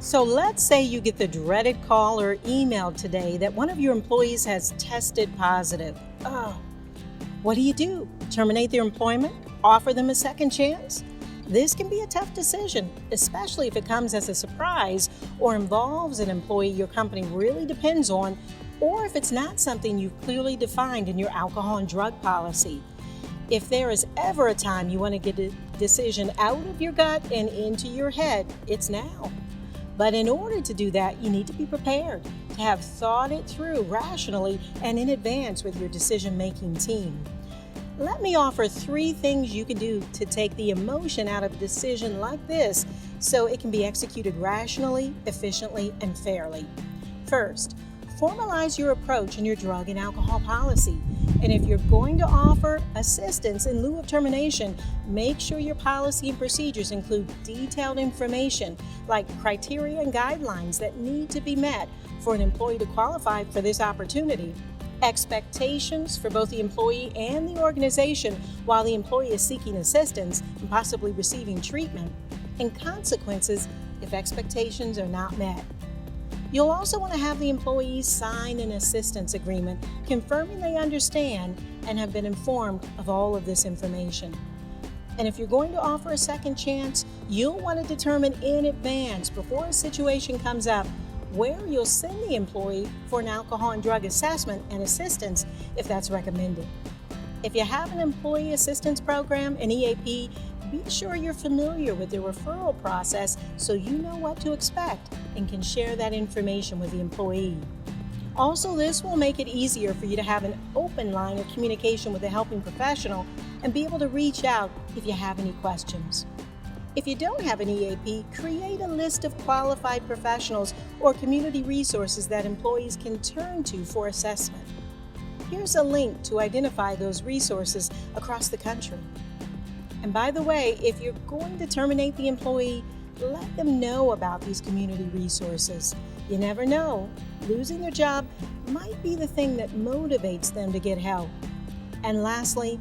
So let's say you get the dreaded call or email today that one of your employees has tested positive. Oh, what do? Terminate their employment? Offer them a second chance? This can be a tough decision, especially if it comes as a surprise or involves an employee your company really depends on, or if it's not something you've clearly defined in your alcohol and drug policy. If there is ever a time you want to get a decision out of your gut and into your head, it's now. But in order to do that, you need to be prepared to have thought it through rationally and in advance with your decision-making team. Let me offer 3 things you can do to take the emotion out of a decision like this so it can be executed rationally, efficiently, and fairly. First, formalize your approach in your drug and alcohol policy. And if you're going to offer assistance in lieu of termination, make sure your policy and procedures include detailed information like criteria and guidelines that need to be met for an employee to qualify for this opportunity, expectations for both the employee and the organization while the employee is seeking assistance and possibly receiving treatment, and consequences if expectations are not met. You'll also want to have the employees sign an assistance agreement confirming they understand and have been informed of all of this information. And if you're going to offer a second chance, you'll want to determine in advance before a situation comes up where you'll send the employee for an alcohol and drug assessment and assistance if that's recommended. If you have an employee assistance program, an EAP, be sure you're familiar with the referral process so you know what to expect and can share that information with the employee. Also, this will make it easier for you to have an open line of communication with a helping professional and be able to reach out if you have any questions. If you don't have an EAP, create a list of qualified professionals or community resources that employees can turn to for assessment. Here's a link to identify those resources across the country. And by the way, if you're going to terminate the employee, let them know about these community resources. You never know, losing their job might be the thing that motivates them to get help. And lastly,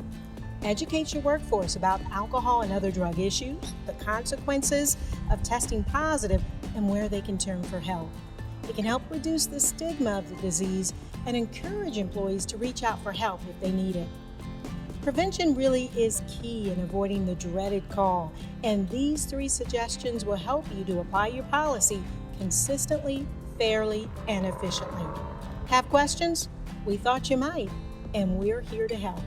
educate your workforce about alcohol and other drug issues, the consequences of testing positive, and where they can turn for help. It can help reduce the stigma of the disease and encourage employees to reach out for help if they need it. Prevention really is key in avoiding the dreaded call, and these 3 suggestions will help you to apply your policy consistently, fairly, and efficiently. Have questions? We thought you might, and we're here to help.